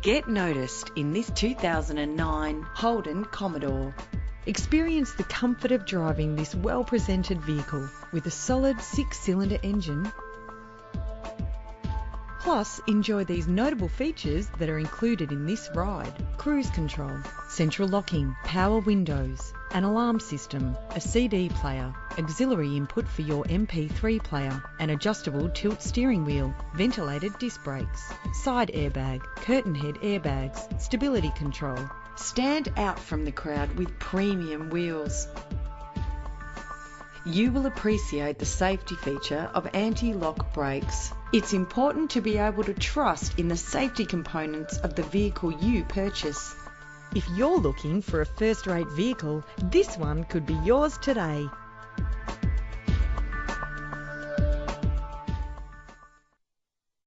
Get noticed in this 2009 Holden Commodore. Experience the comfort of driving this well-presented vehicle with a solid 6-cylinder engine. Plus, enjoy these notable features that are included in this ride: cruise control, central locking, power windows, an alarm system, a CD player, auxiliary input for your MP3 player, an adjustable tilt steering wheel, ventilated disc brakes, side airbag, curtain head airbags, stability control. Stand out from the crowd with premium wheels. You will appreciate the safety feature of anti-lock brakes. It's important to be able to trust in the safety components of the vehicle you purchase. If you're looking for a first-rate vehicle, this one could be yours today.